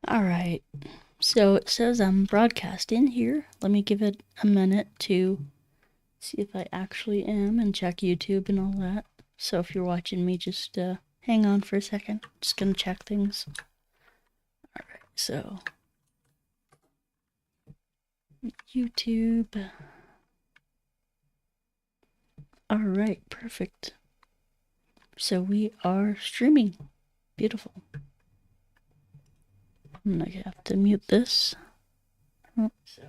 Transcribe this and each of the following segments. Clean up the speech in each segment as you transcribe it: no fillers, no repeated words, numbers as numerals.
Alright, so it says I'm broadcasting here. Let me give it a minute to see if I actually am and check YouTube and all that. So if you're watching me, just hang on for a second. Just gonna check things. Alright, so YouTube. Alright, perfect. So we are streaming. Beautiful. I'm gonna have to mute this. Oh, so,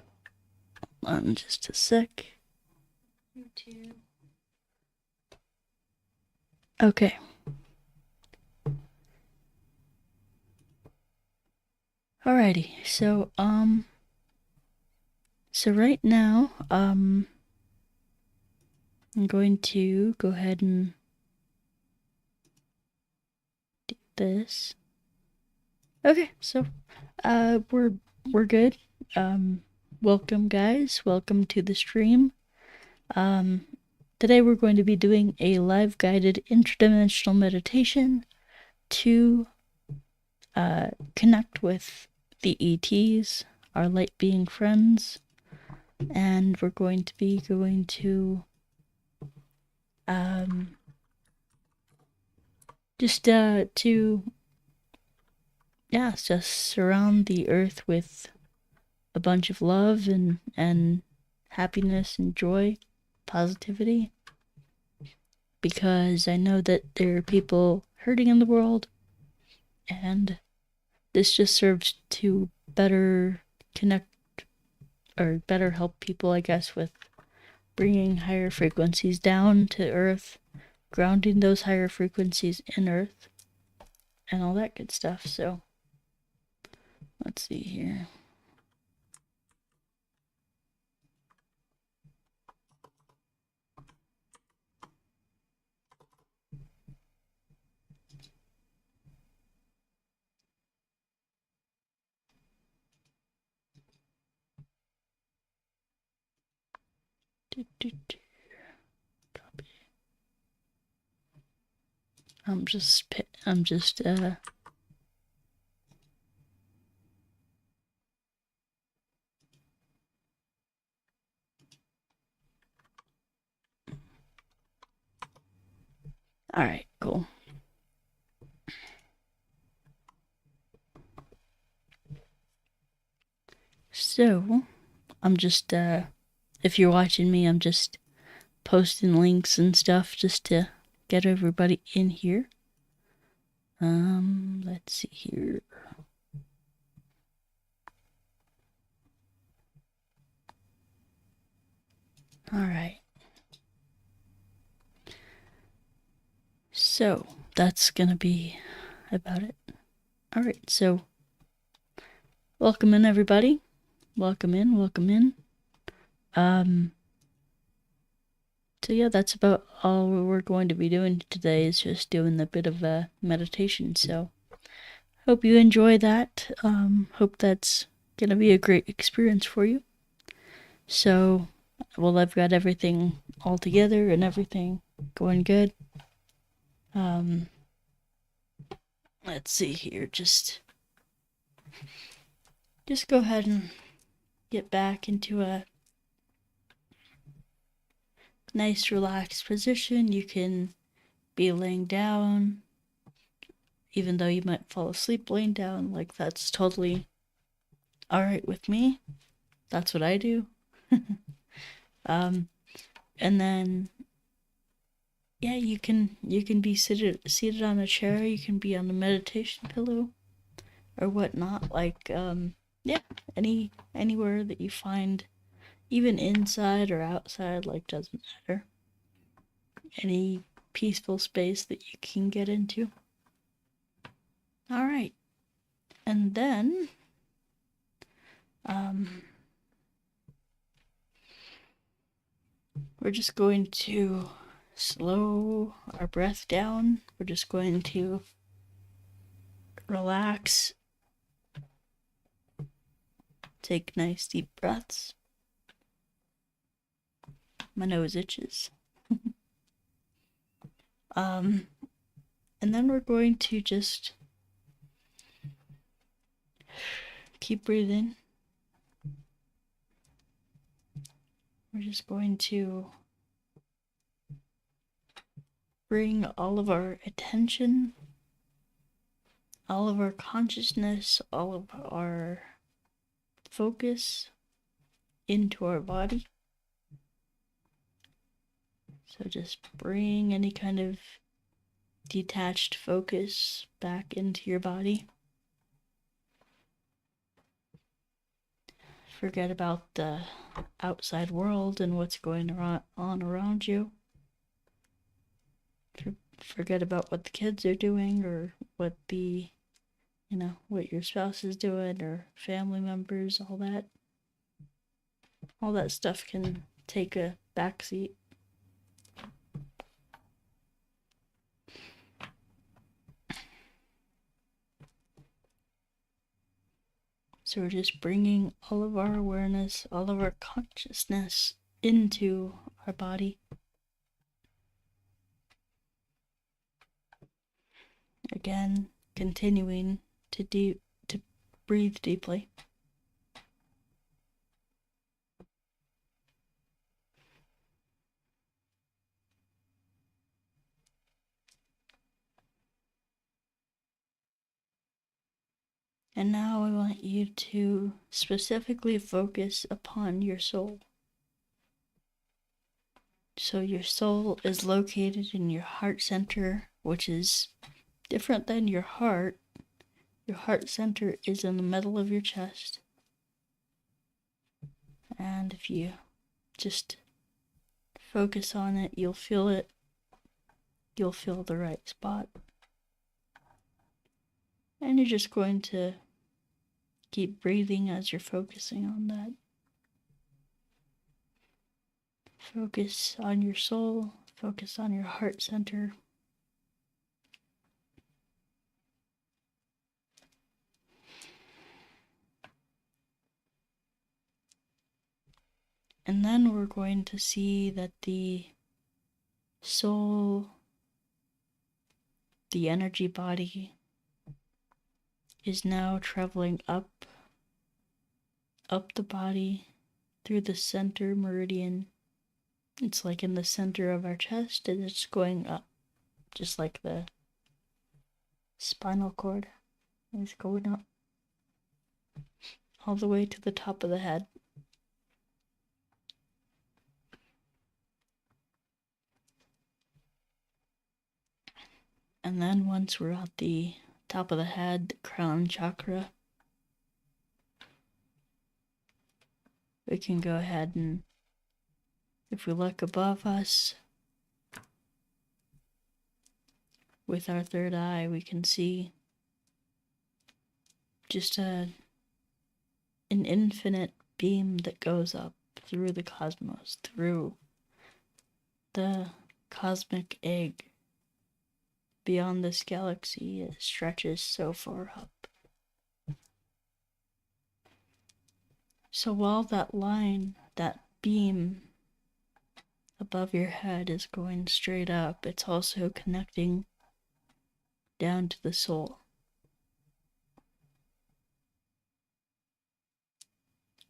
hold on just a sec. YouTube. Okay. Alrighty, so right now, I'm going to go ahead and do this. Okay, so we're good. Welcome guys, welcome to the stream. Today we're going to be doing a live guided interdimensional meditation to connect with the ETs, our light being friends, and we're going to be just just surround the earth with a bunch of love and happiness and joy, positivity, because I know that there are people hurting in the world, and this just serves to better connect or better help people, I guess, with bringing higher frequencies down to earth, grounding those higher frequencies in earth, and all that good stuff. So let's see here. Copy. I'm just all right, cool. So, I'm just if you're watching me, I'm just posting links and stuff just to get everybody in here. Let's see here. All right. So, that's gonna be about it. All right, so welcome in, everybody. Welcome in. So yeah, that's about all we're going to be doing today, is just doing a bit of a meditation. So hope you enjoy that. Hope that's gonna be a great experience for you. So, well, I've got everything all together and everything going good. Let's see here. Just go ahead and get back into a nice relaxed position. You can be laying down, even though you might fall asleep laying down. Like, that's totally all right with me. That's what I do. And then yeah, you can be seated on a chair. You can be on a meditation pillow or whatnot. Like yeah, anywhere that you find, even inside or outside, like, doesn't matter. Any peaceful space that you can get into. All right, and then we're just going to slow our breath down. We're just going to relax, take nice deep breaths. My nose itches. And then we're going to just Keep breathing. We're just going to bring all of our attention, all of our consciousness, all of our focus into our body. So just bring any kind of detached focus back into your body. Forget about the outside world and what's going on around you. Forget about what the kids are doing or what what your spouse is doing or family members, all that. All that stuff can take a backseat. So we're just bringing all of our awareness, all of our consciousness into our body. Again, continuing to breathe deeply. And now I want you to specifically focus upon your soul. So your soul is located in your heart center, which is different than your heart. Your heart center is in the middle of your chest. And if you just focus on it, you'll feel it. You'll feel the right spot. And you're just going to keep breathing as you're focusing on that. Focus on your soul. Focus on your heart center. And then we're going to see that the soul, the energy body, is now traveling up the body through the center meridian. It's like in the center of our chest, and it's going up, just like the spinal cord is going up all the way to the top of the head. And then once we're at the top of the head, the crown chakra, we can go ahead and, if we look above us with our third eye, we can see just an infinite beam that goes up through the cosmos, through the cosmic egg. Beyond this galaxy, it stretches so far up. So while that line, that beam above your head is going straight up, it's also connecting down to the soul.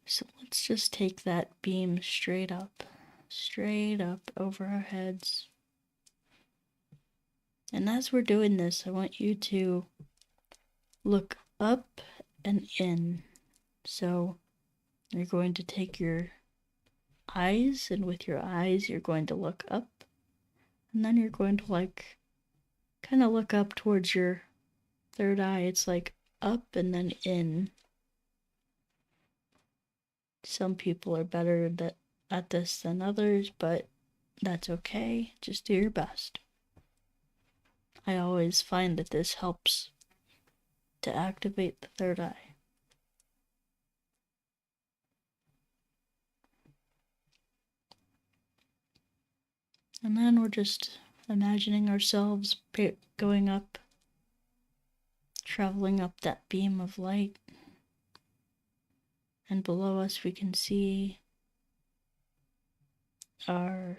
So let's just take that beam straight up over our heads. And as we're doing this, I want you to look up and in. So you're going to take your eyes, and with your eyes, you're going to look up. And then you're going to kind of look up towards your third eye. It's like up and then in. Some people are better at this than others, but that's okay. Just do your best. I always find that this helps to activate the third eye. And then we're just imagining ourselves going up, traveling up that beam of light. And below us we can see our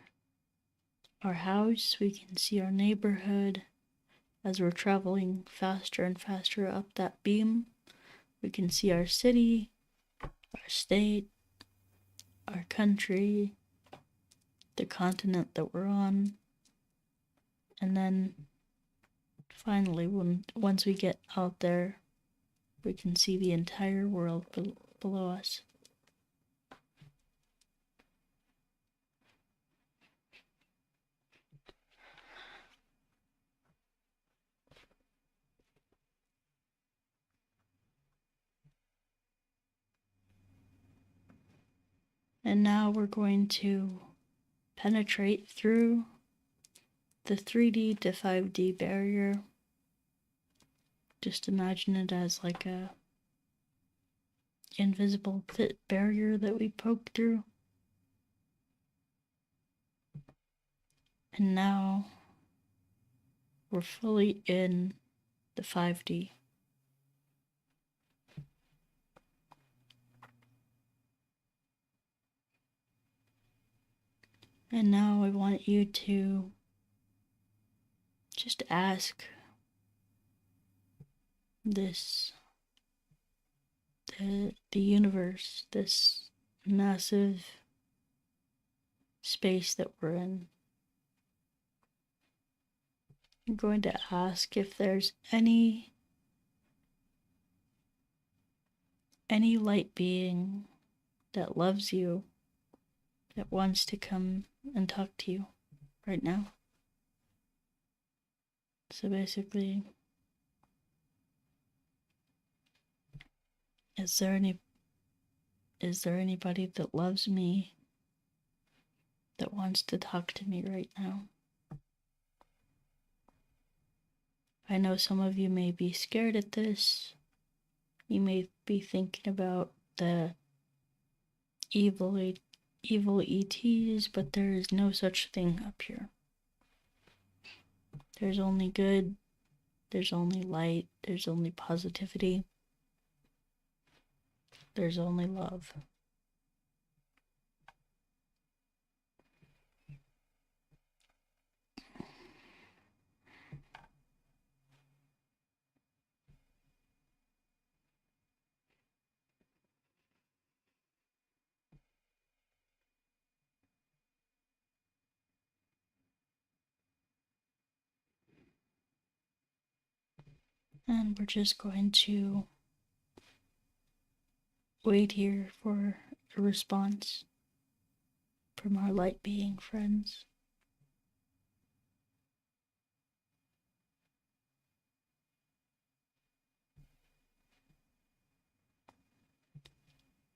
house, we can see our neighborhood. As we're traveling faster and faster up that beam, We can see our city, our state, our country, the continent that we're on, and then finally, once we get out there, we can see the entire world below us. And now we're going to penetrate through the 3D to 5D barrier. Just imagine it as like a invisible barrier that we poke through. And now we're fully in the 5D. And now I want you to just ask the universe, this massive space that we're in. I'm going to ask if there's any light being that loves you, that wants to come and talk to you right now. So basically, is there anybody that loves me that wants to talk to me right now? I know some of you may be scared at this. You may be thinking about the evil ETs, but there is no such thing up here. There's only good, there's only light, there's only positivity, there's only love. And we're just going to wait here for a response from our light being friends.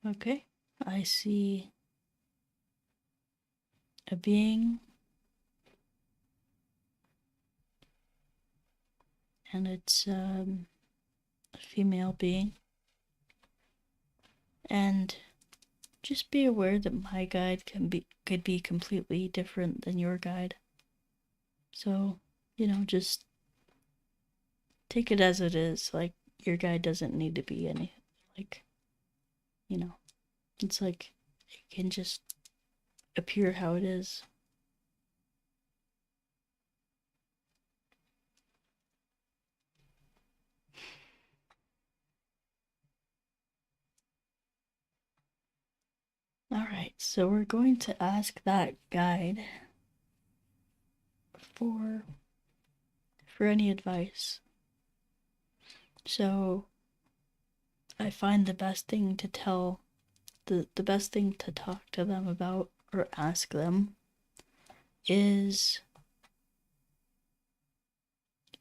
Okay, I see a being, and it's a female being. And just be aware that my guide could be completely different than your guide. So, just take it as it is. Like, your guide doesn't need to be any, like, it's like it can just appear how it is. Alright, so we're going to ask that guide for any advice. So I find the best thing to tell, the best thing to talk to them about or ask them is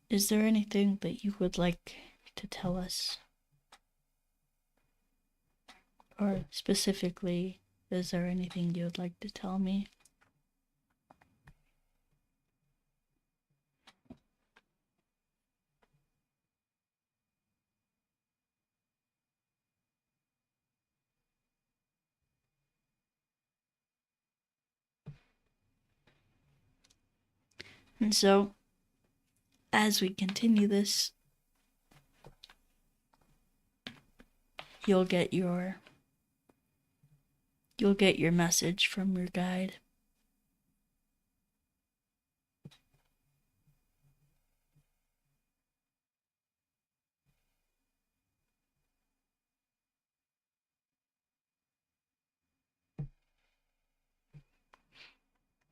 there anything that you would like to tell us? Or specifically, is there anything you would like to tell me? And so, as we continue this, you'll get your message from your guide.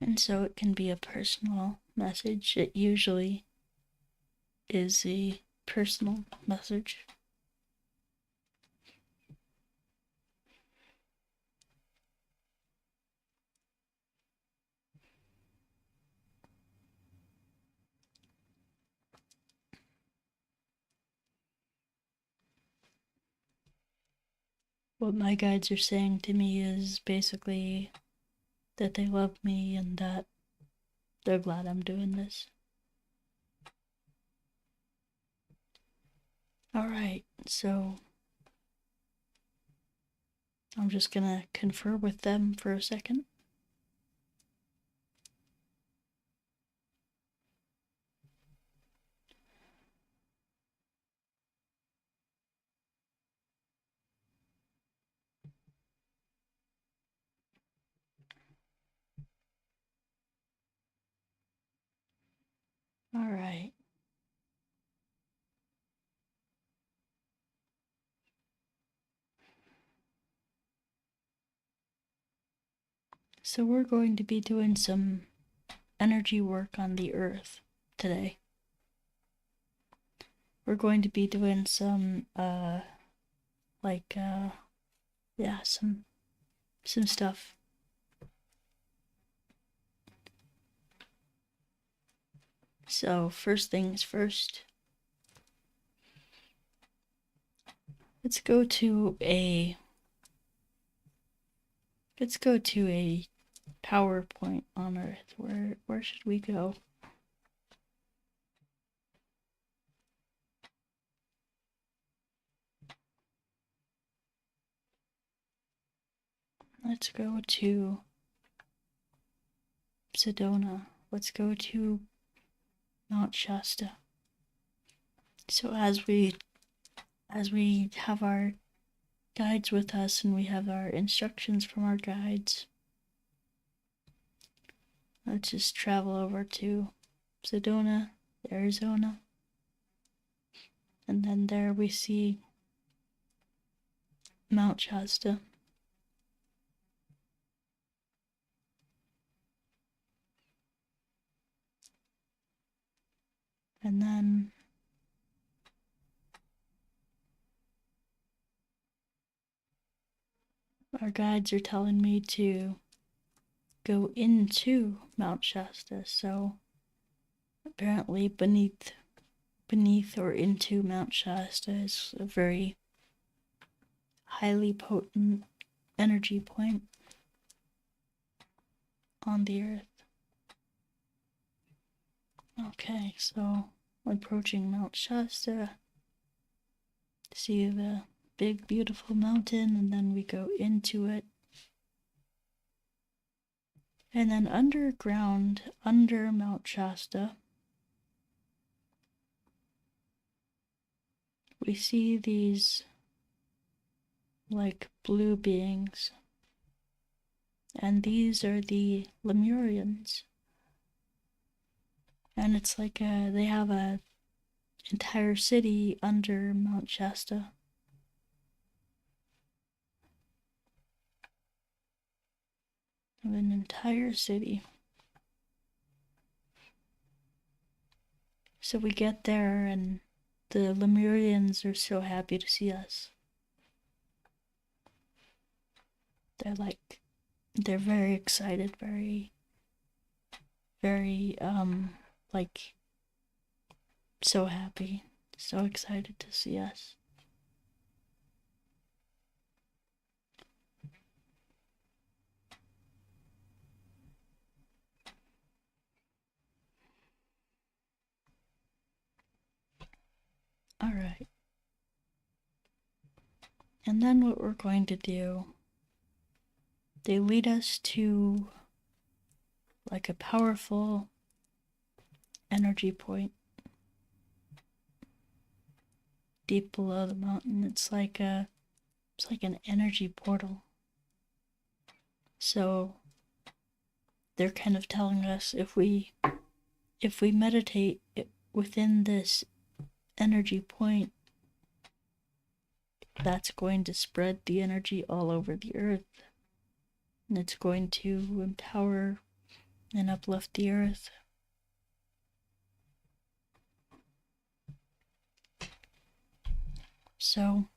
And so it can be a personal message. It usually is a personal message. What my guides are saying to me is basically that they love me and that they're glad I'm doing this. Alright, so I'm just gonna confer with them for a second. Alright. So we're going to be doing some energy work on the earth today. We're going to be doing some some stuff. So first things first, let's go to a PowerPoint on Earth. Where should we go? Let's go to Sedona. Let's go to Mount Shasta. So as we have our guides with us and we have our instructions from our guides, let's just travel over to Sedona, Arizona. And then there we see Mount Shasta. And then our guides are telling me to go into Mount Shasta. So apparently beneath or into Mount Shasta is a very highly potent energy point on the earth. Okay, so approaching Mount Shasta, see the big beautiful mountain, and then we go into it. And then underground, under Mount Shasta, we see these like blue beings. And these are the Lemurians. And it's like they have a entire city under Mount Shasta. An entire city. So we get there and the Lemurians are so happy to see us. They're very excited, very so happy, so excited to see us. All right. And then what we're going to do, they lead us to like a powerful energy point deep below the mountain. It's like an energy portal. So they're kind of telling us if we meditate within this energy point, that's going to spread the energy all over the earth. And it's going to empower and uplift the earth. So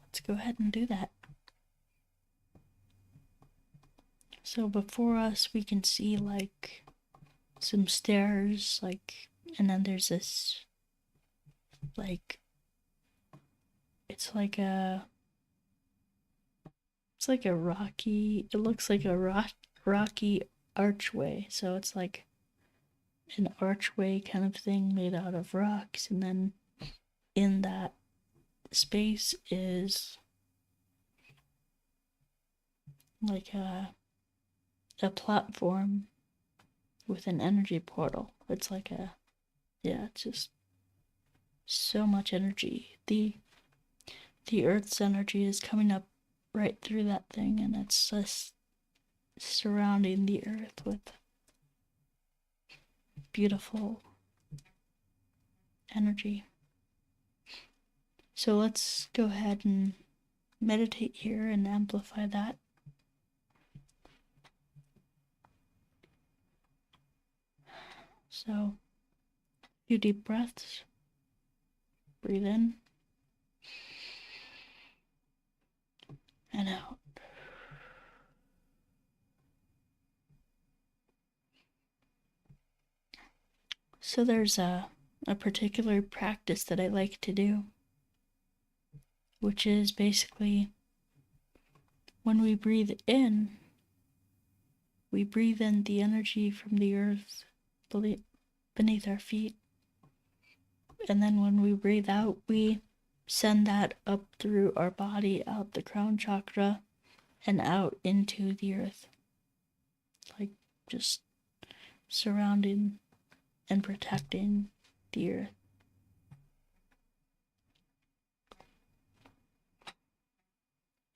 let's go ahead and do that. So before us, we can see like some stairs, like, and then there's this, like, it's like a rocky, it looks like a rocky archway. So it's like an archway kind of thing made out of rocks, and then in that space is like a platform with an energy portal. It's like it's just so much energy. The Earth's energy is coming up right through that thing, and it's just surrounding the Earth with beautiful energy. So let's go ahead and meditate here and amplify that. So, a few deep breaths. Breathe in and out. So there's a particular practice that I like to do, which is basically when we breathe in the energy from the earth beneath our feet. And then when we breathe out, we send that up through our body, out the crown chakra, and out into the earth. Like just surrounding and protecting the earth.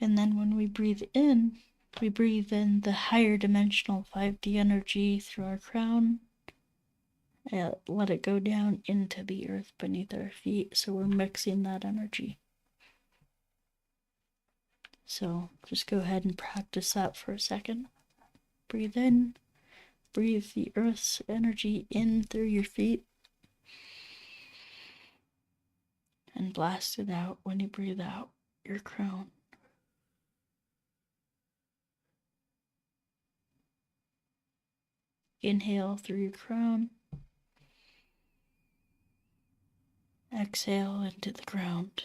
And then when we breathe in the higher dimensional 5D energy through our crown. Let it go down into the earth beneath our feet. So we're mixing that energy. So just go ahead and practice that for a second. Breathe in. Breathe the earth's energy in through your feet. And blast it out when you breathe out your crown. Inhale through your crown. Exhale into the ground.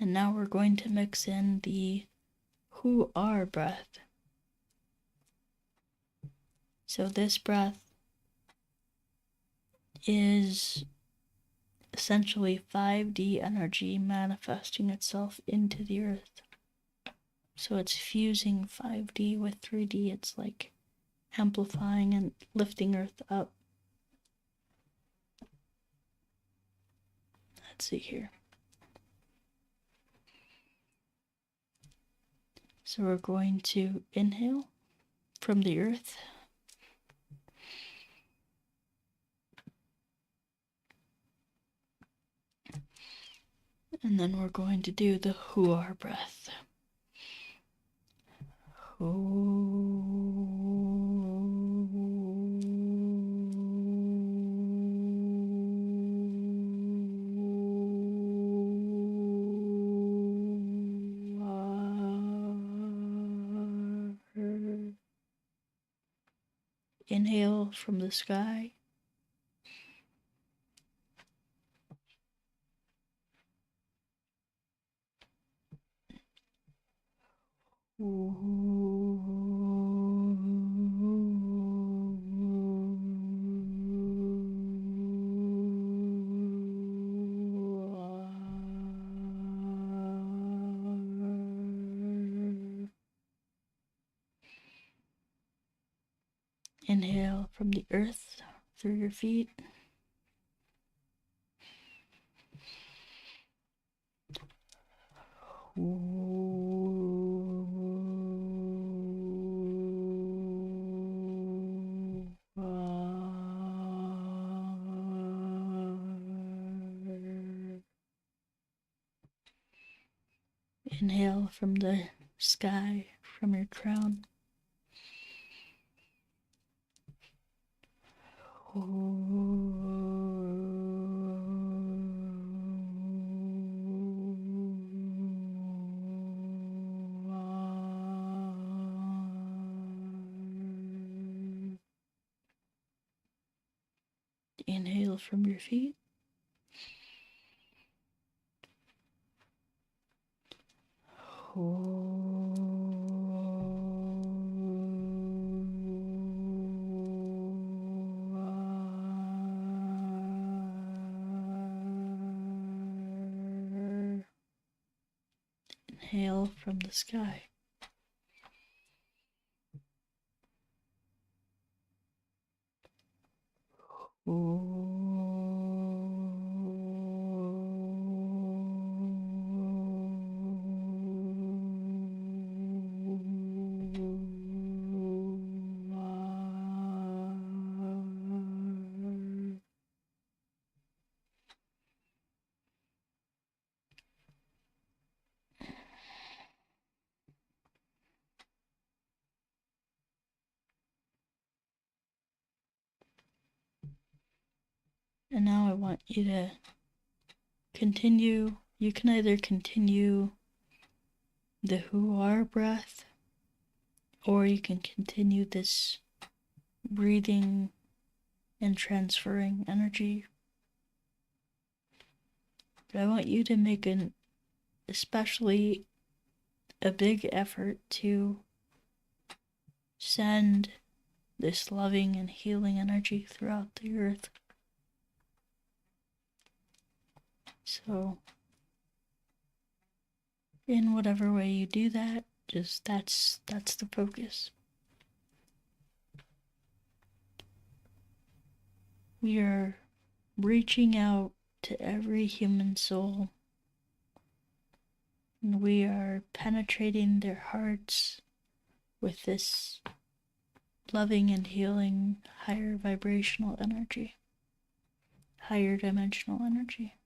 And now we're going to mix in the who are breath. So this breath is essentially 5D energy manifesting itself into the earth. So it's fusing 5D with 3D. It's like amplifying and lifting earth up. Let's see here. So we're going to inhale from the earth. And then we're going to do the Huar breath. Inhale from the sky. Inhale from the earth through your feet. Inhale from the sky from your crown. Inhale from your feet. Inhale from the sky. And now I want you to continue. You can either continue the who-are breath, or you can continue this breathing and transferring energy. But I want you to make especially a big effort to send this loving and healing energy throughout the earth. So, in whatever way you do that, just that's the focus. We are reaching out to every human soul, and we are penetrating their hearts with this loving and healing higher vibrational energy, higher dimensional energy.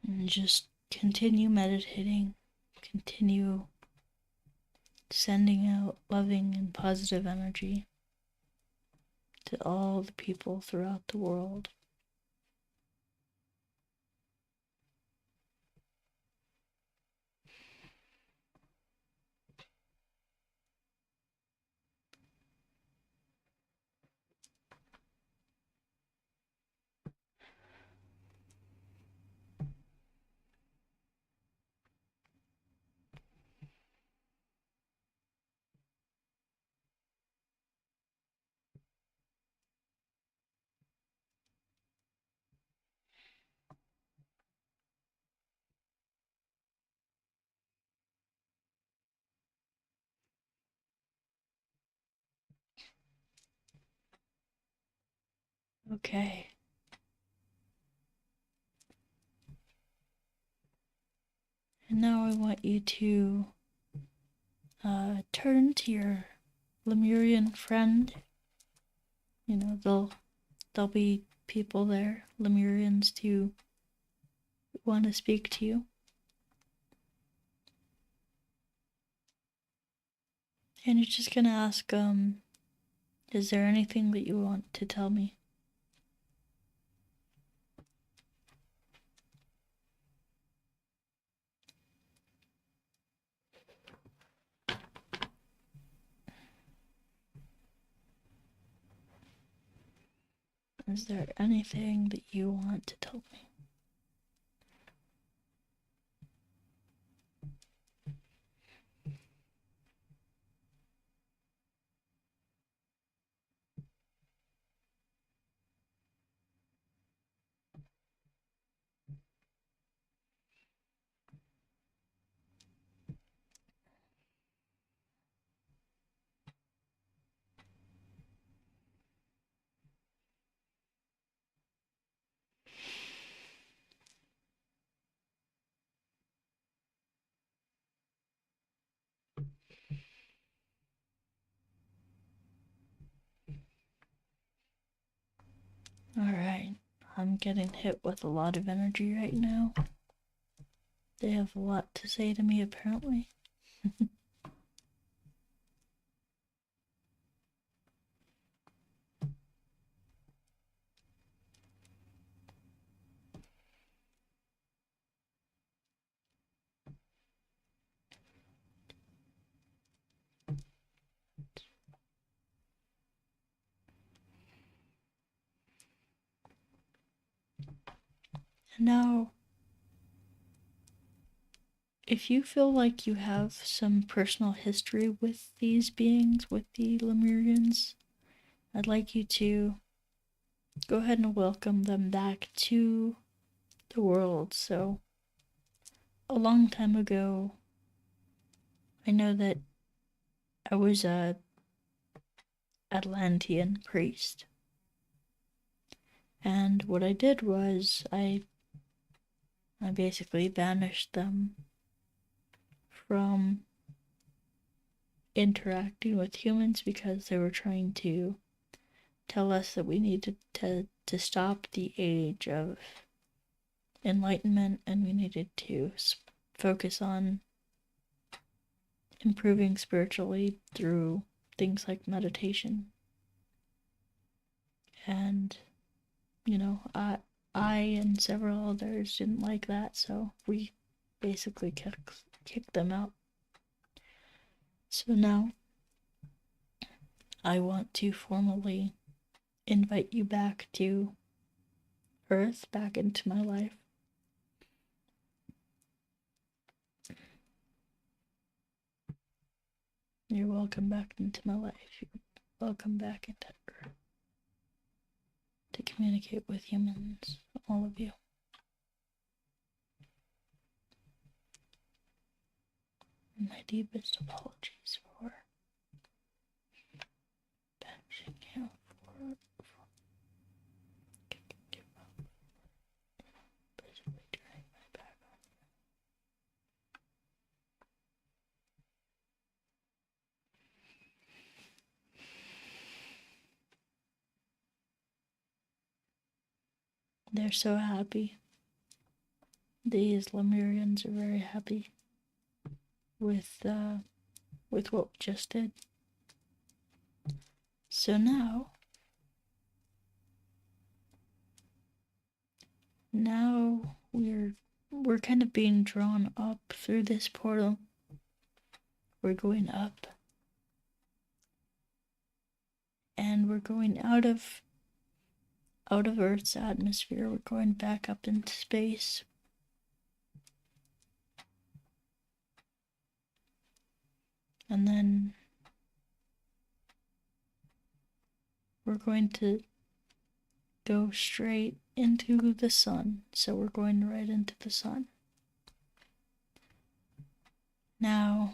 And just continue meditating, continue sending out loving and positive energy to all the people throughout the world. Okay. And now I want you to turn to your Lemurian friend. You know, there'll be people there, Lemurians, to want to speak to you. And you're just gonna ask, is there anything that you want to tell me? Is there anything that you want to tell me? Alright, I'm getting hit with a lot of energy right now. They have a lot to say to me, apparently. And now, if you feel like you have some personal history with these beings, with the Lemurians, I'd like you to go ahead and welcome them back to the world. So, a long time ago, I know that I was a Atlantean priest. And what I did was I basically banished them from interacting with humans because they were trying to tell us that we needed to stop the age of enlightenment and we needed to focus on improving spiritually through things like meditation. And, you know, I and several others didn't like that, so we basically kicked them out. So now I want to formally invite you back to Earth, back into my life. You're welcome back into my life. You're welcome back into Earth to communicate with humans, all of you. My deepest apologies for banishing you, for basically turning my back on you. They're so happy. These Lemurians are very happy with what we just did. So now we're kind of being drawn up through this portal. We're going up, and we're going out of Earth's atmosphere. We're going back up into space. And then we're going to go straight into the sun. So we're going right into the sun. Now,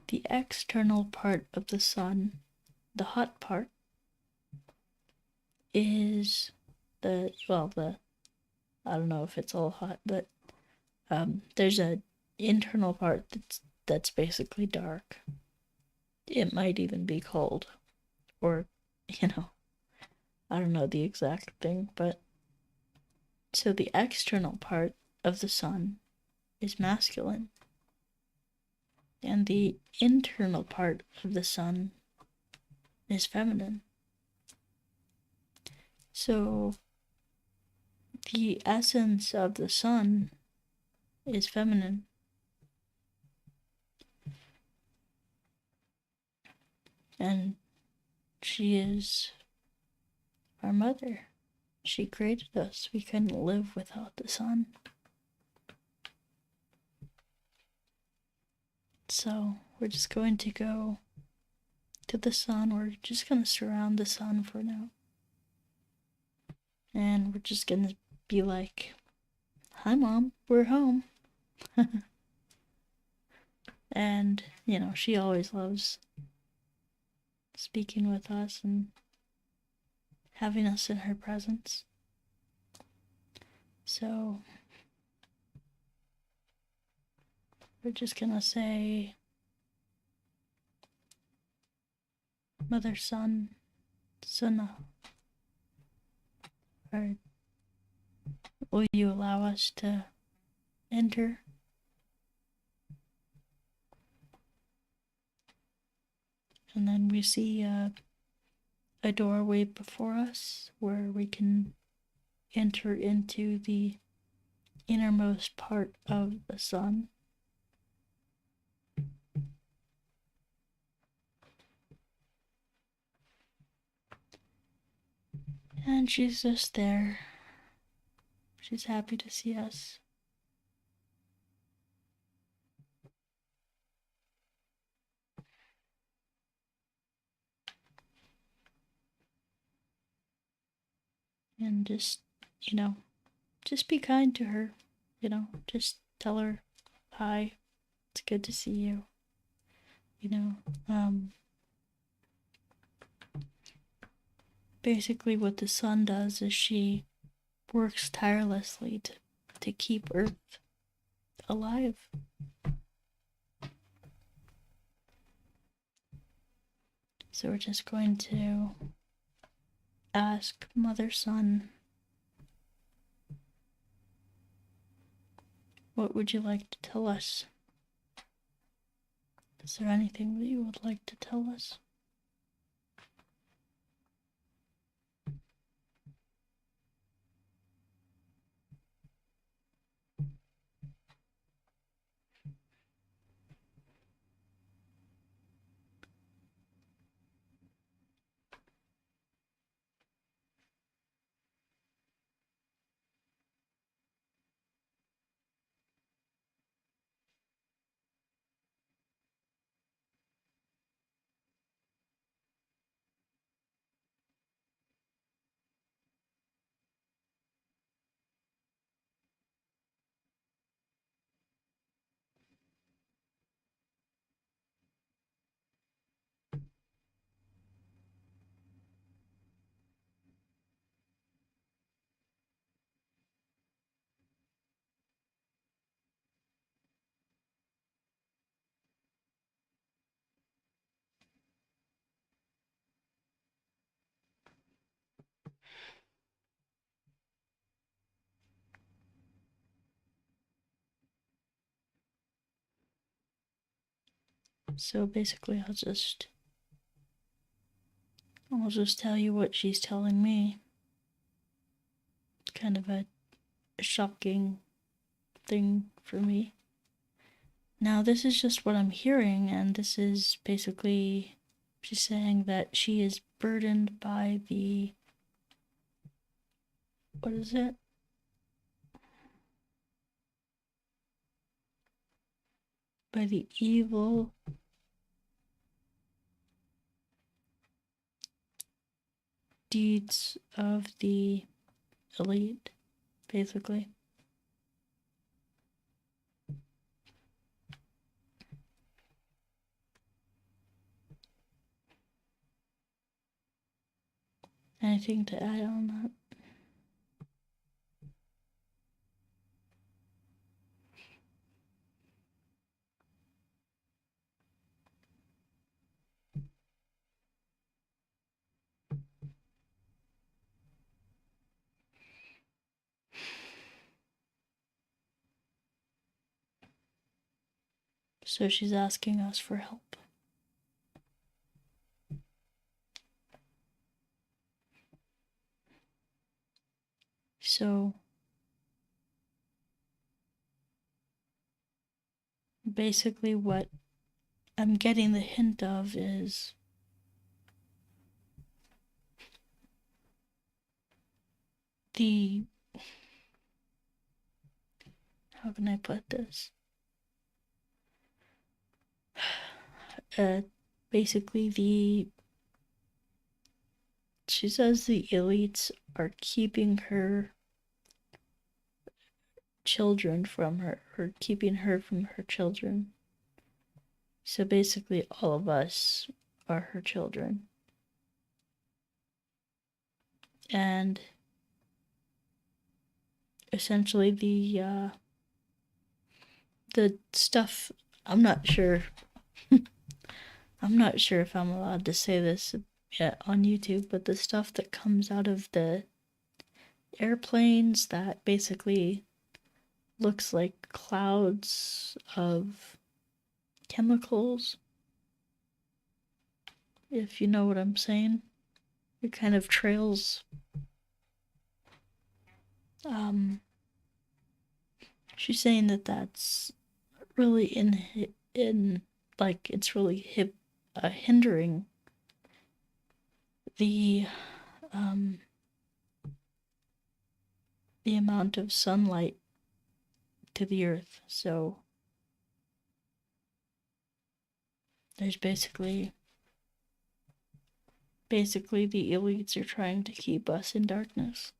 the external part of the sun, the hot part, is I don't know if it's all hot, but there's a internal part that's basically dark. It might even be cold, or I don't know the exact thing, but so the external part of the sun is masculine, and the internal part of the sun is feminine. So the essence of the sun is feminine. And she is our mother. She created us. We couldn't live without the sun. So we're just going to go to the sun. We're just going to surround the sun for now. And we're just going to be like, "Hi, Mom, we're home." And, she always loves speaking with us and having us in her presence. So we're just gonna say, Mother Sun, Suna, or will you allow us to enter? And then we see a doorway before us where we can enter into the innermost part of the sun. And she's just there. She's happy to see us. And just be kind to her. Just tell her, "Hi, it's good to see you." Basically what the sun does is she works tirelessly to keep Earth alive. So we're just going to ask Mother Sun, what would you like to tell us? Is there anything that you would like to tell us? So basically, I'll just tell you what she's telling me. It's kind of a shocking thing for me. Now, this is just what I'm hearing, and this is basically, she's saying that she is burdened by the, what is it? By the evil deeds of the elite, basically. Anything to add on that? So she's asking us for help. So basically what I'm getting the hint of is the, how can I put this? Basically she says the elites are keeping her children from her, or keeping her from her children. So basically all of us are her children. And essentially the stuff, I'm not sure if I'm allowed to say this on YouTube, but the stuff that comes out of the airplanes that basically looks like clouds of chemicals, if you know what I'm saying. It kind of trails. She's saying that that's really in like it's really hindering the amount of sunlight to the earth. So there's basically the elites are trying to keep us in darkness,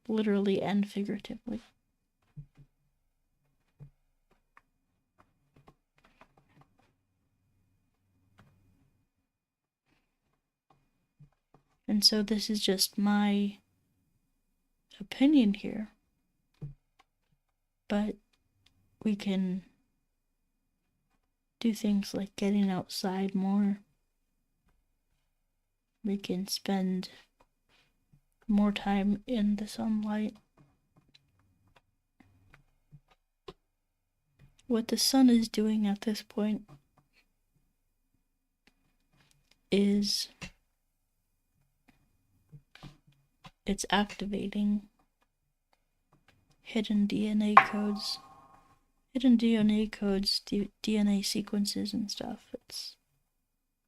literally and figuratively. And so this is just my opinion here, but we can do things like getting outside more. We can spend more time in the sunlight. What the sun is doing at this point is it's activating hidden DNA codes, DNA sequences and stuff. It's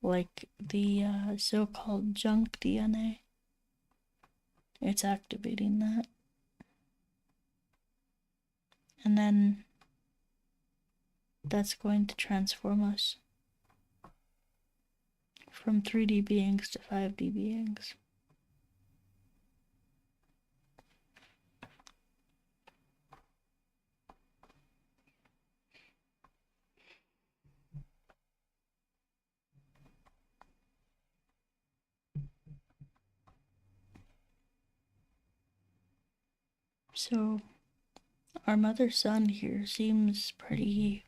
like the so-called junk DNA. It's activating that. And then that's going to transform us from 3D beings to 5D beings. So our mother-son here seems pretty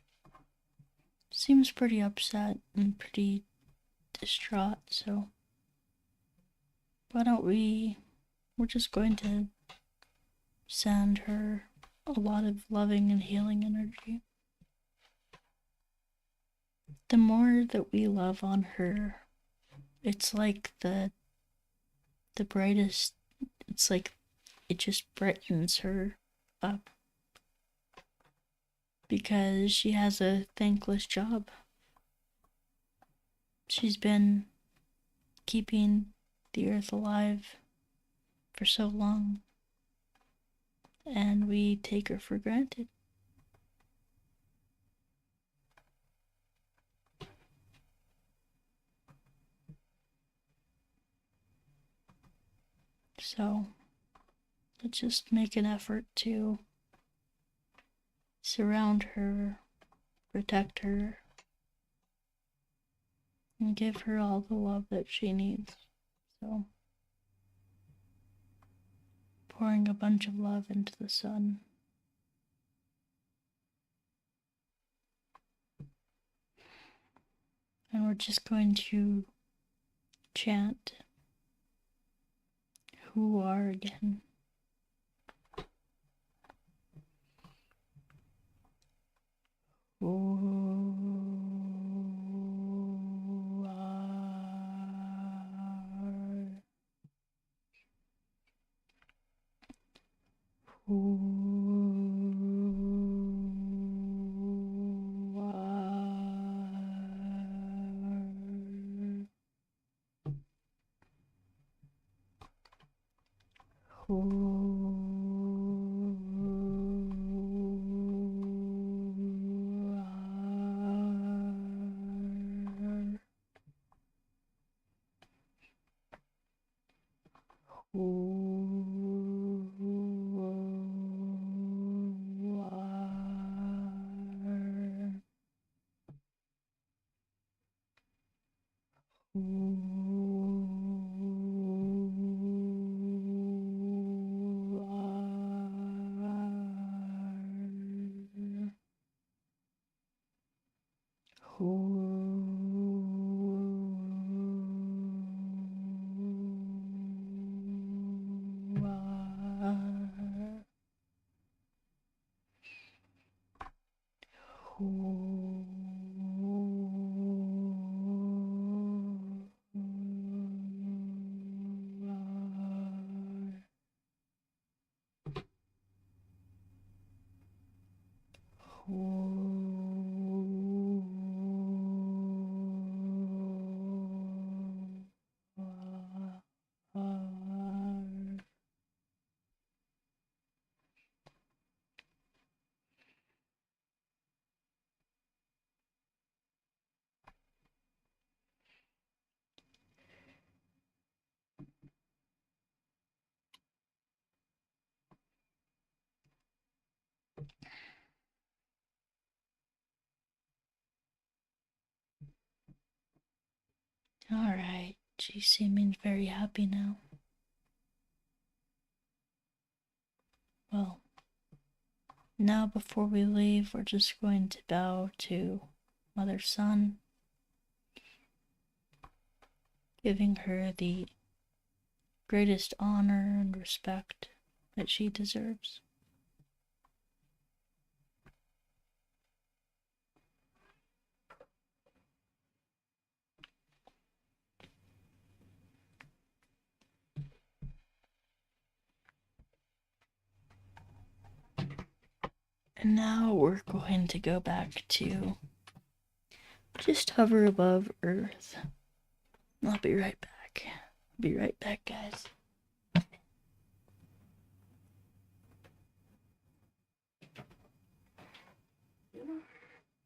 upset and pretty distraught, so why don't we're just going to send her a lot of loving and healing energy. the more that we love on her, it's like the brightest, it's like it just brightens her up because she has a thankless job. She's been keeping the earth alive for so long, and we take her for granted. So let's just make an effort to surround her, protect her, and give her all the love that she needs. So, pouring a bunch of love into the sun. And we're just going to chant who are again. Who are. Who are. Alright, she's seeming very happy now. Well, now before we leave, we're just going to bow to Mother Sun, giving her the greatest honor and respect that she deserves. And now we're going to go back to just hover above Earth. I'll be right back. Be right back, guys.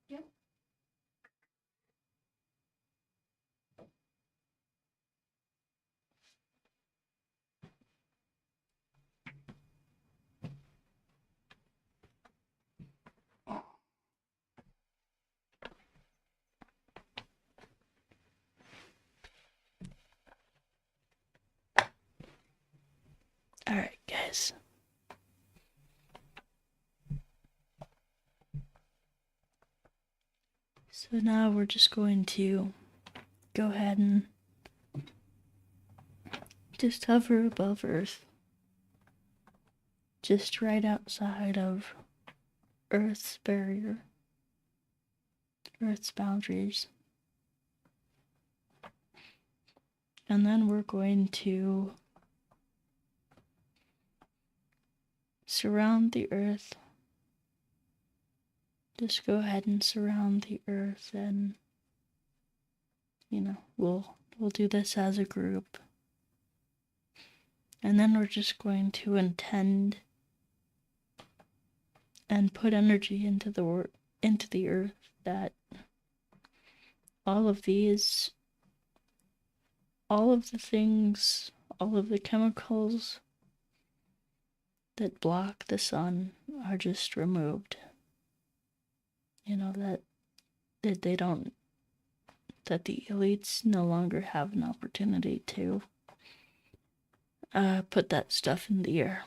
Yep. Alright, guys. So now we're just going to go ahead and just hover above Earth. Just right outside of Earth's barrier. Earth's boundaries. And then we're going to surround the Earth. Just go ahead and surround the Earth, and we'll do this as a group. And then we're just going to intend and put energy into the Earth that all of the things, all of the chemicals that block the sun are just removed. That they don't, that the elites no longer have an opportunity to put that stuff in the air.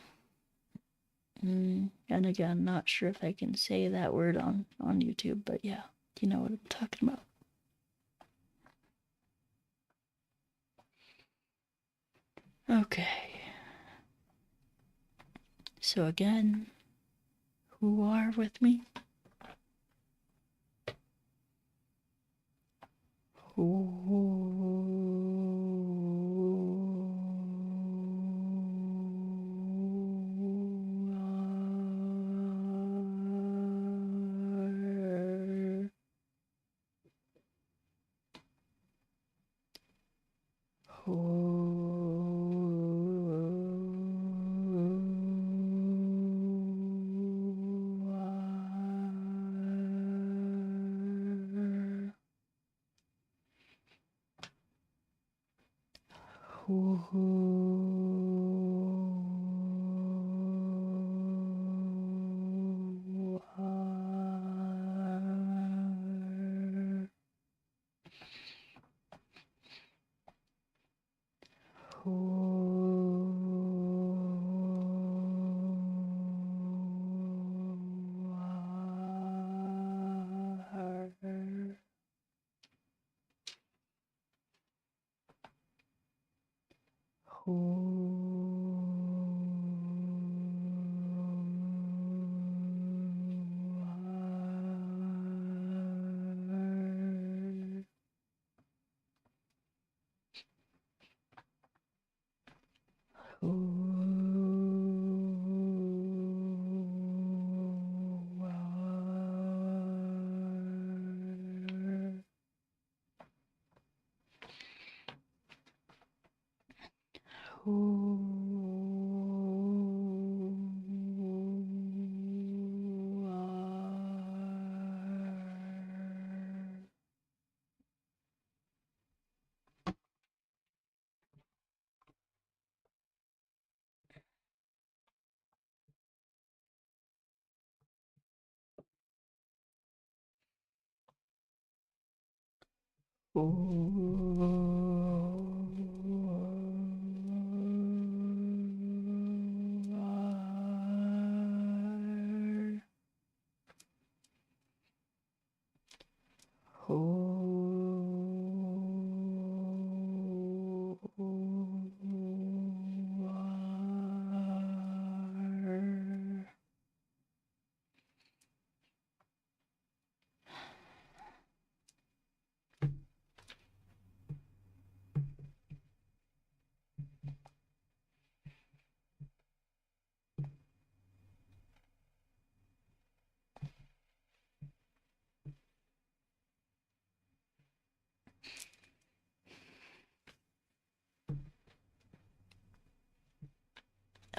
And again, not sure if I can say that word on YouTube, but yeah, you know what I'm talking about. Okay. So again, who are with me?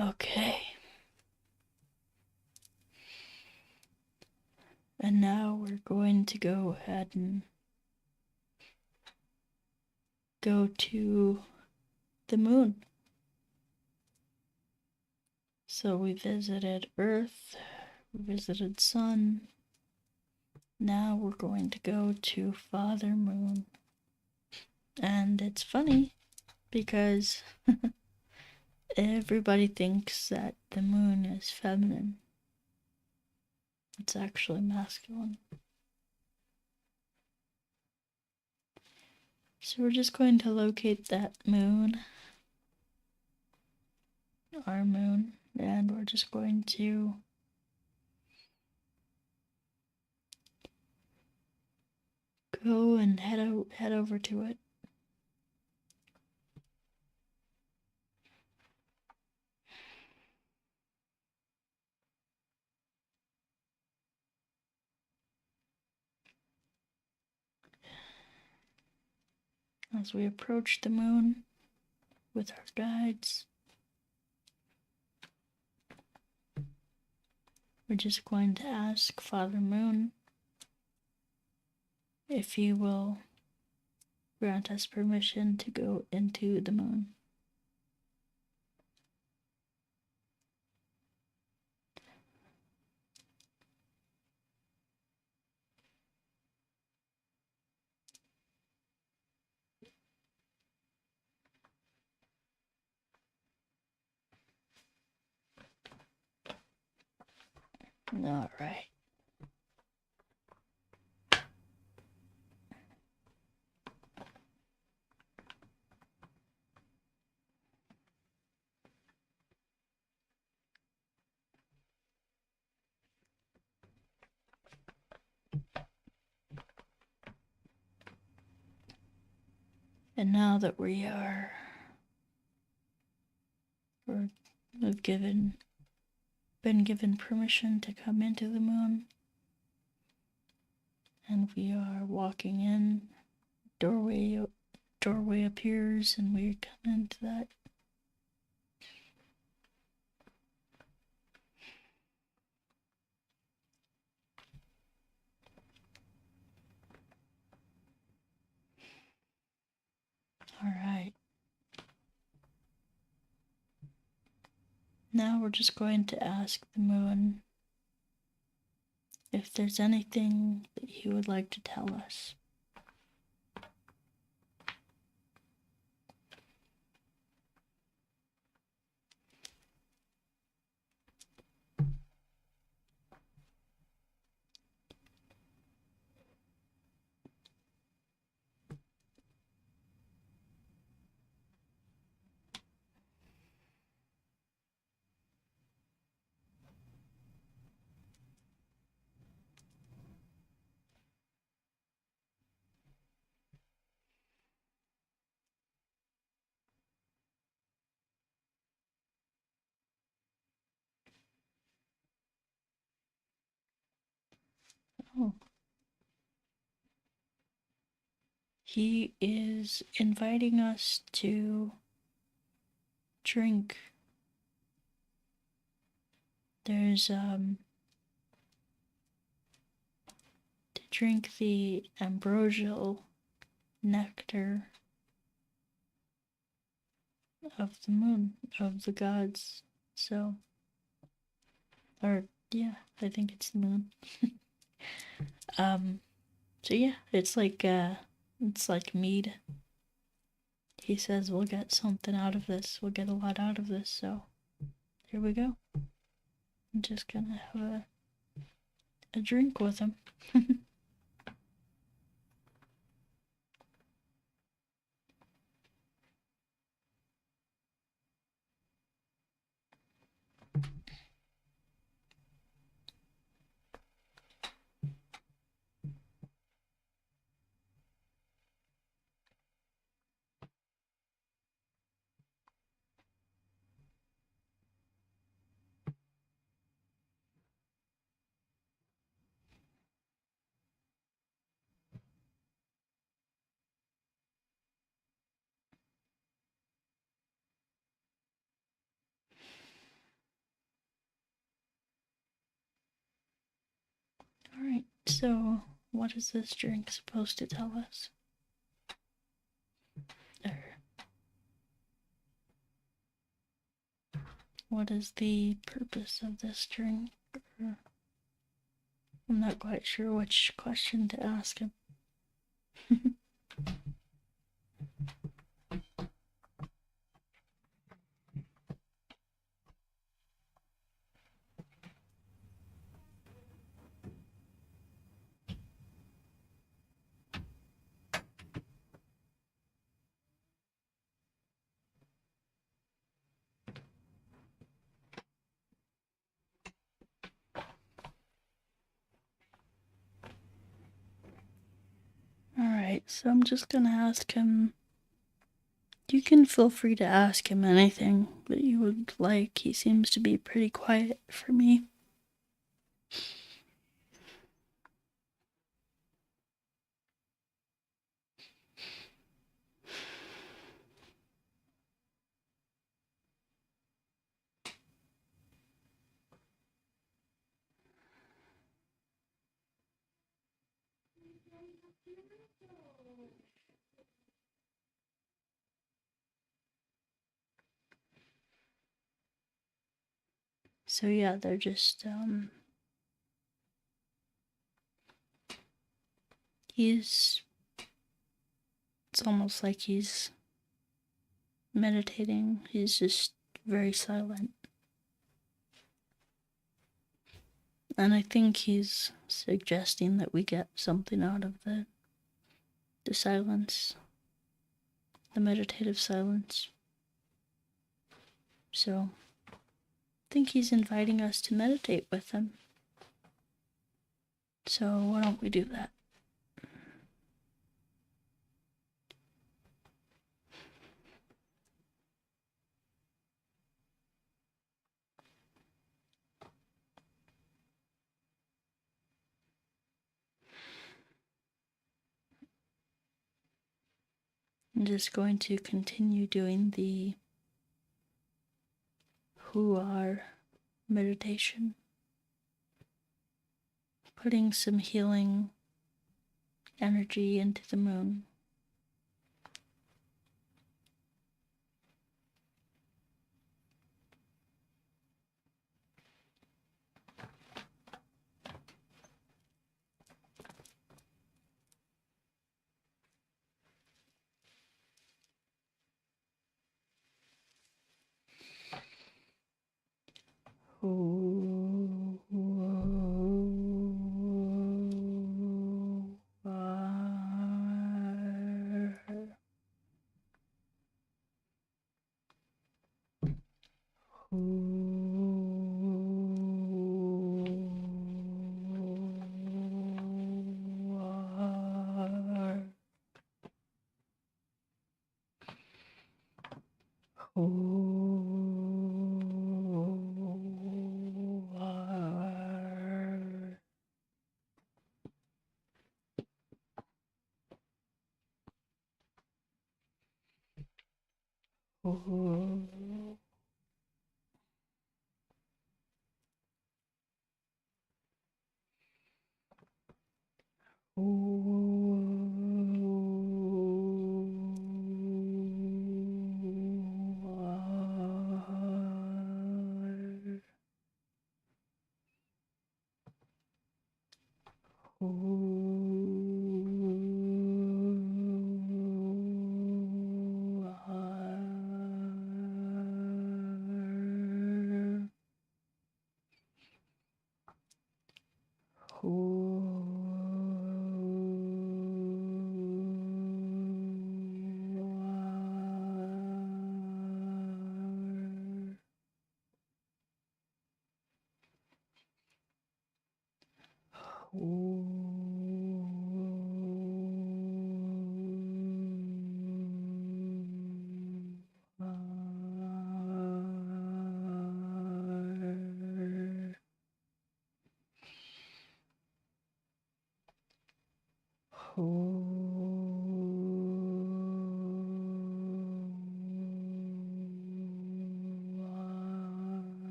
Okay. And now we're going to go ahead and go to the moon. So we visited Earth, we visited Sun. Now we're going to go to Father Moon. And it's funny because everybody thinks that the moon is feminine. It's actually masculine. So we're just going to locate that moon, our moon, and we're just going to go and head over to it. As we approach the moon with our guides, we're just going to ask Father Moon if he will grant us permission to go into the moon. All right. And now that we've been given permission to come into the moon, and we are walking in, doorway appears, and we come into that. All right. Now we're just going to ask the moon if there's anything that he would like to tell us. Oh. He is inviting us to drink. There's to drink the ambrosial nectar of the moon, of the gods. So, or yeah, I think it's the moon. So yeah, it's like mead. He says we'll get something out of this. We'll get a lot out of this. So here we go. I'm just gonna have a drink with him. Alright, so what is this drink supposed to tell us? What is the purpose of this drink? I'm not quite sure which question to ask him. so I'm just gonna ask him. You can feel free to ask him anything that you would like. He seems to be pretty quiet for me. So yeah, they're just it's almost like he's meditating. He's just very silent. And I think he's suggesting that we get something out of the silence, the meditative silence. So I think he's inviting us to meditate with him. So why don't we do that? I'm just going to continue doing the who are meditation, putting some healing energy into the moon.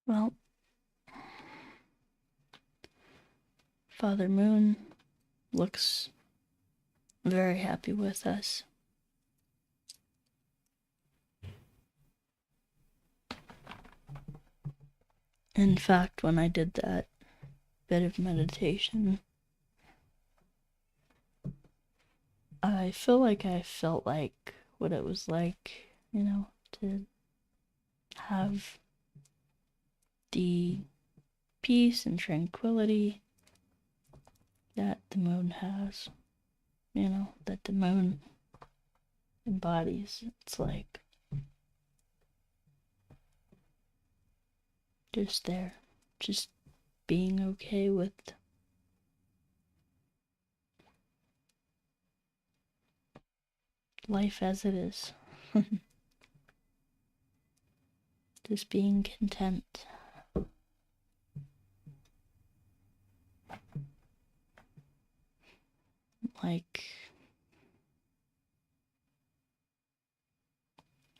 Well, Father Moon looks very happy with us. In fact, when I did that bit of meditation, I feel like I felt like what it was like, to have the peace and tranquility that the moon has, that the moon embodies. It's like just there, just being okay with life as it is. Just being content. Like,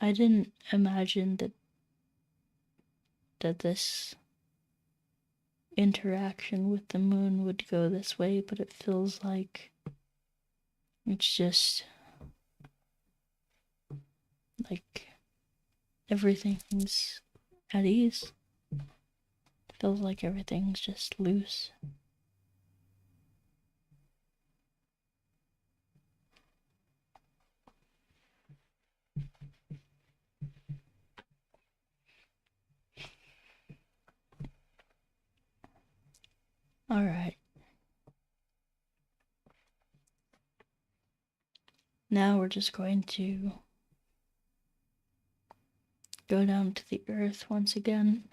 I didn't imagine that this interaction with the moon would go this way, but it feels like it's just like everything's at ease. It feels like everything's just loose. All right. Now we're just going to go down to the earth once again.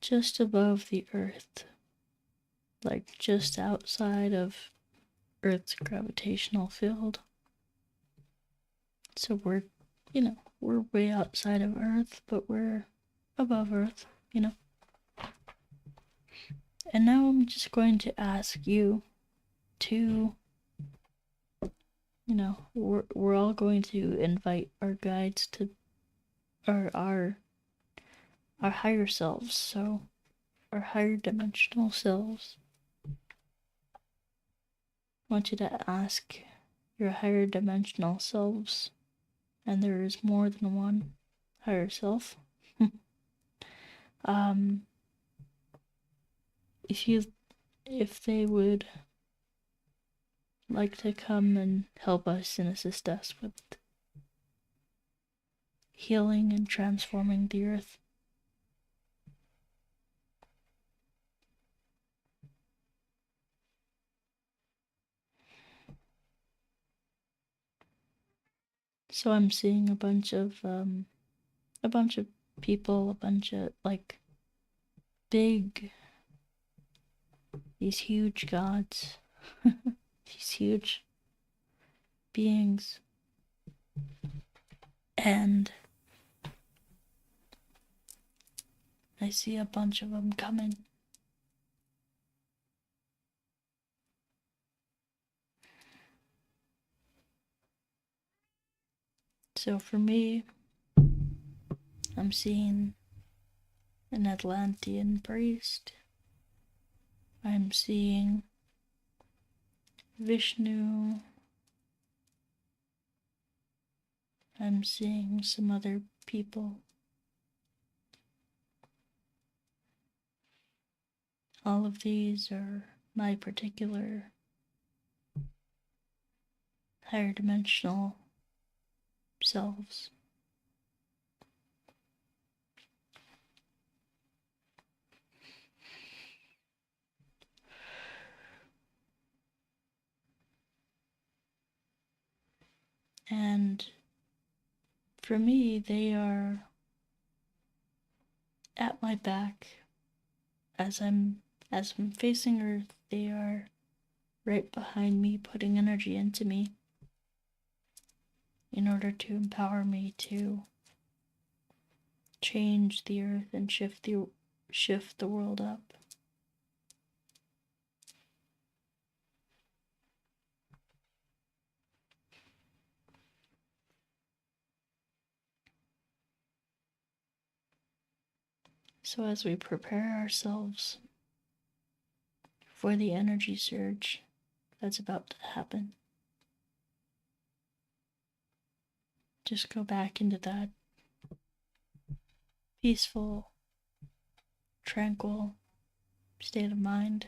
Just above the earth. Like just outside of Earth's gravitational field. So we're way outside of Earth, but we're above Earth, And now I'm just going to ask you to, we're all going to invite our guides to our higher selves, so our higher dimensional selves. I want you to ask your higher dimensional selves, and there is more than one higher self. If they would like to come and help us and assist us with healing and transforming the earth. So I'm seeing a bunch of people, a bunch of like big, these huge gods, these huge beings, and I see a bunch of them coming. So for me, I'm seeing an Atlantean priest. I'm seeing Vishnu. I'm seeing some other people. All of these are my particular higher dimensional selves. And for me, they are at my back as I'm facing Earth. They are right behind me, putting energy into me in order to empower me to change the Earth and shift the world up. So as we prepare ourselves for the energy surge that's about to happen, just go back into that peaceful, tranquil state of mind.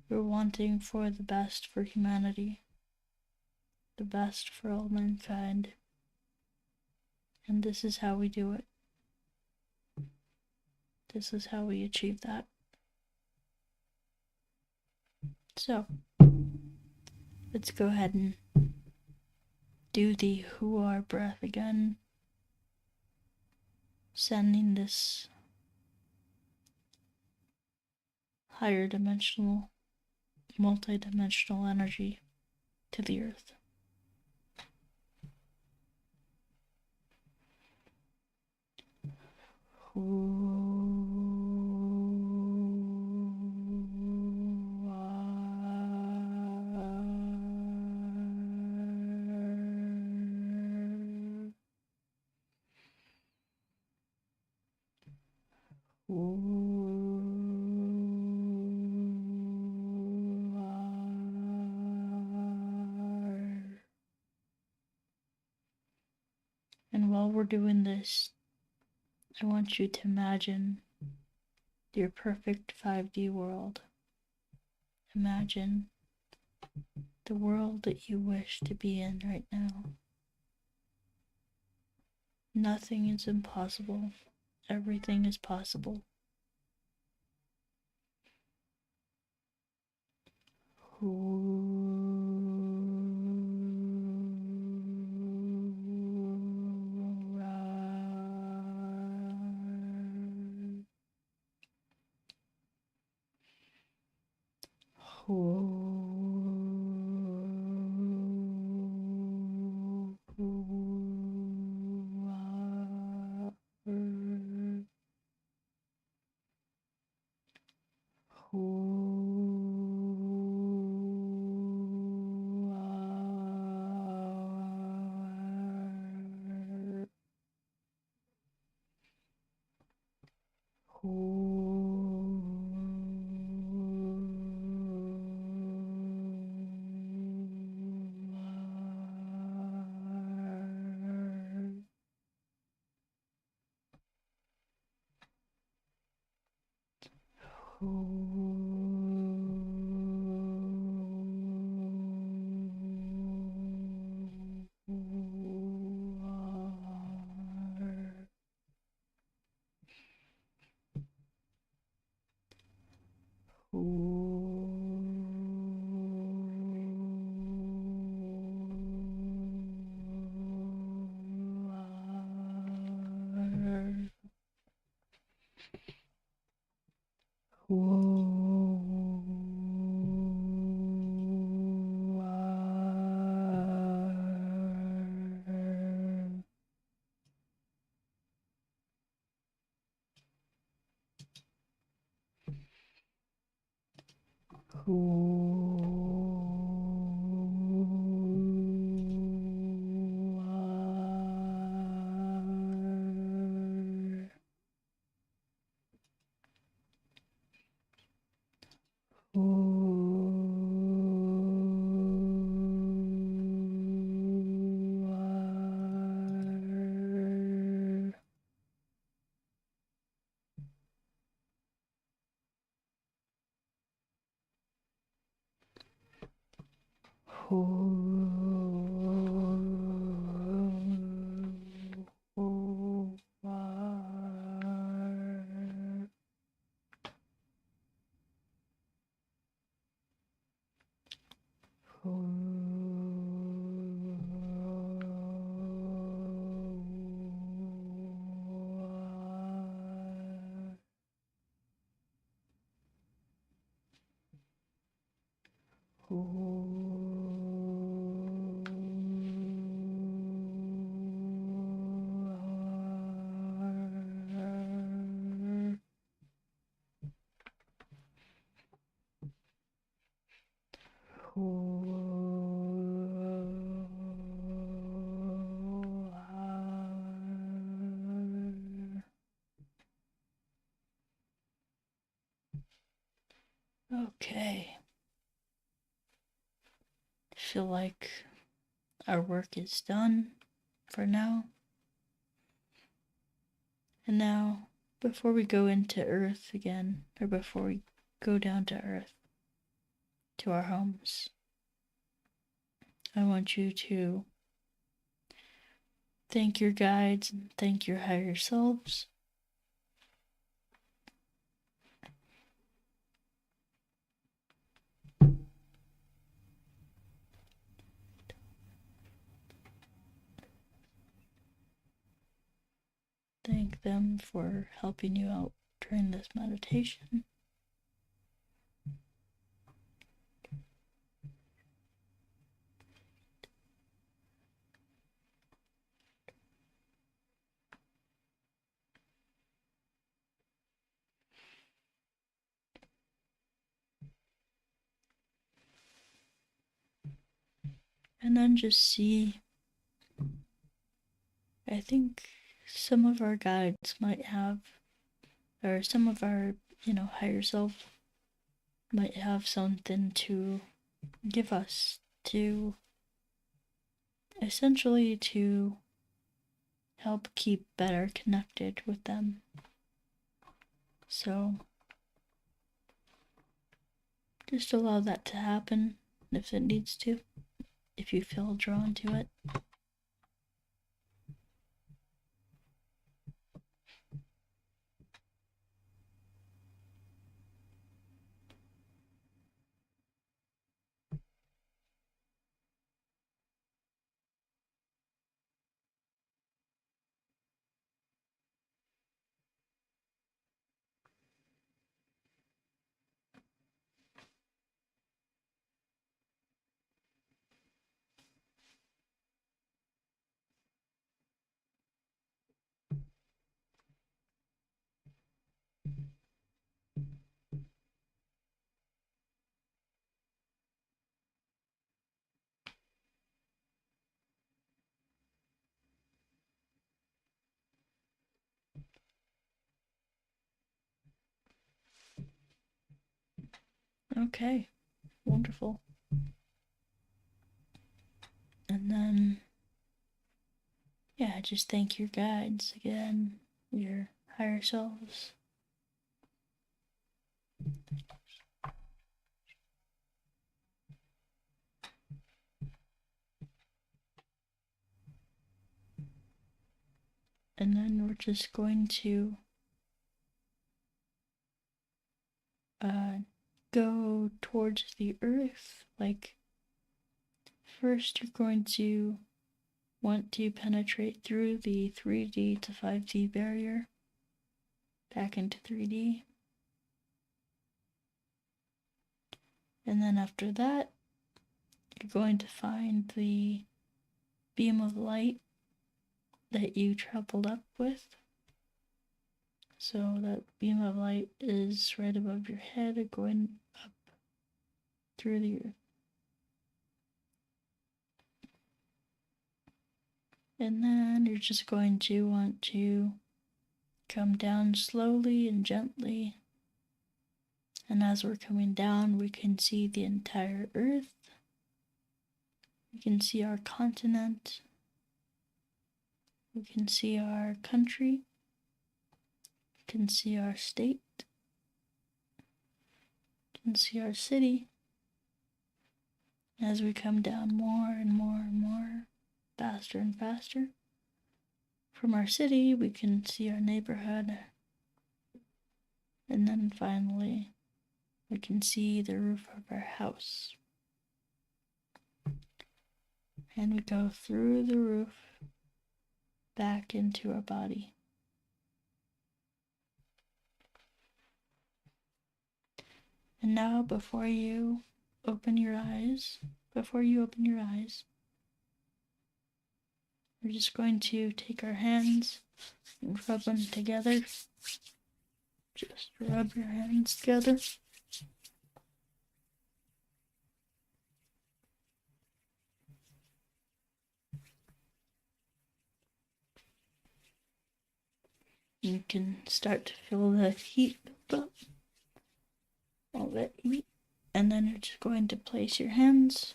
We're wanting for the best for humanity, the best for all mankind, and this is how we do it. This is how we achieve that. So, let's go ahead and do the Huar breath again, sending this higher dimensional, multi-dimensional energy to the earth. And while we're doing this, I want you to imagine your perfect 5D world. Imagine the world that you wish to be in right now. Nothing is impossible. Everything is possible. Okay. Feel like our work is done for now. And now, before we go into Earth again, or before we go down to Earth, to our homes, I want you to thank your guides and thank your higher selves. Thank them for helping you out during this meditation. And then just see, I think some of our guides might have, or some of our, higher self might have something to give us to essentially to help keep better connected with them. So just allow that to happen if it needs to, if you feel drawn to it. Okay, wonderful. And then, yeah, just thank your guides again, your higher selves. And then we're just going to go towards the earth. Like, first, you're going to want to penetrate through the 3D to 5D barrier back into 3D. And then after that, you're going to find the beam of light that you traveled up with. So that beam of light is right above your head, going up through the earth. And then you're just going to want to come down slowly and gently. And as we're coming down, we can see the entire earth. We can see our continent. We can see our country. We can see our state. We can see our city. As we come down more and more and more, faster and faster. From our city, we can see our neighborhood. And then finally, we can see the roof of our house. And we go through the roof back into our body. And now, before you open your eyes, we're just going to take our hands and rub them together. Just rub your hands together. You can start to feel the heat build up. all that heat. And then you're just going to place your hands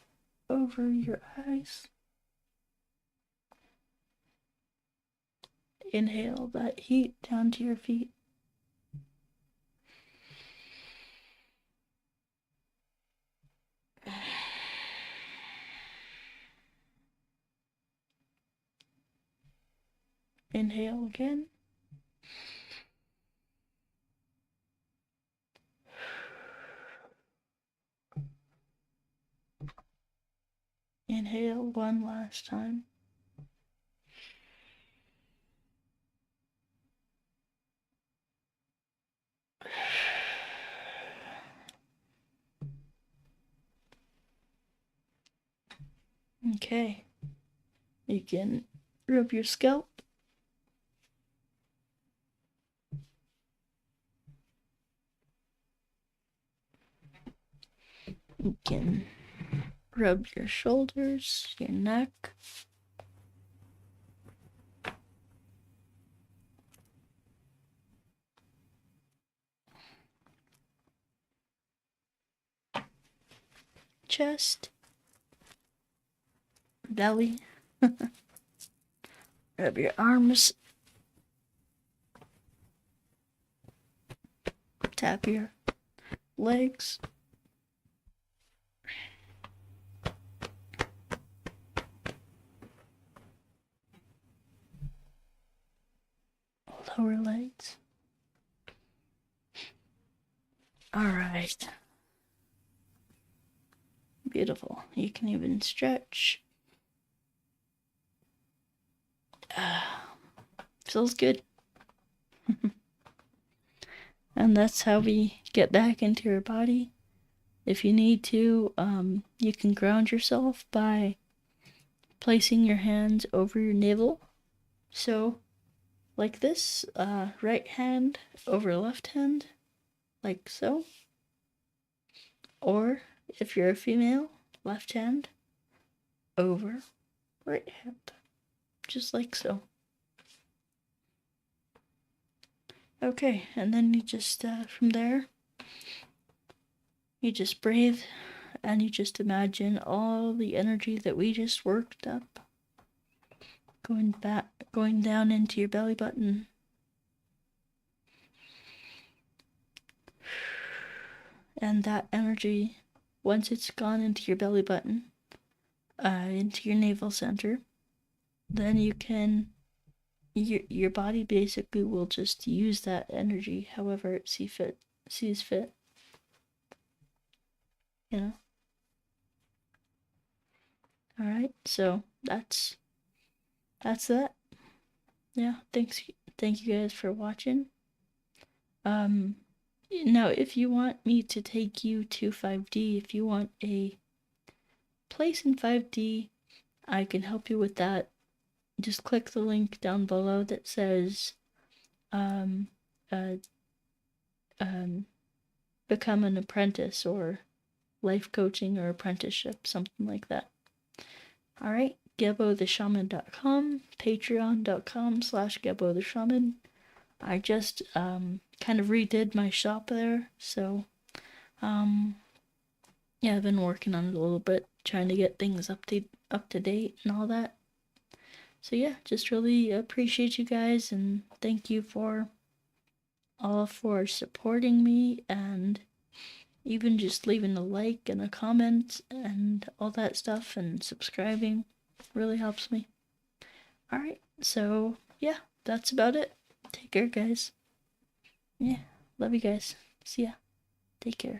over your eyes. Inhale that heat down to your feet. Inhale again. Inhale one last time. Okay. You can rub your scalp. You can rub your shoulders, your neck. Chest. Belly. Rub your arms. Tap your legs. Lower legs. Alright. Beautiful. You can even stretch. Feels good. And that's how we get back into your body. If you need to, you can ground yourself by placing your hands over your navel. So, like this, right hand over left hand, like so. Or, if you're a female, left hand over right hand, just like so. Okay, and then you just, from there, you just breathe, and you just imagine all the energy that we just worked up going down into your belly button. And that energy, once it's gone into your belly button, into your navel center, then you can, your body basically will just use that energy however it sees fit. You know? Alright, so that's that. Yeah, thank you guys for watching. Now if you want me to take you to 5D, if you want a place in 5D, I can help you with that. Just click the link down below that says become an apprentice or life coaching or apprenticeship, something like that. Alright, GebboTheShaman.com, patreon.com/GebboTheShaman. I just kind of redid my shop there, so yeah, I've been working on it a little bit, trying to get things up to date and all that. So yeah, just really appreciate you guys, and thank you for supporting me, and even just leaving a like and a comment and all that stuff, and subscribing really helps me. Alright, so yeah, that's about it. Take care, guys. Yeah, love you guys. See ya. Take care.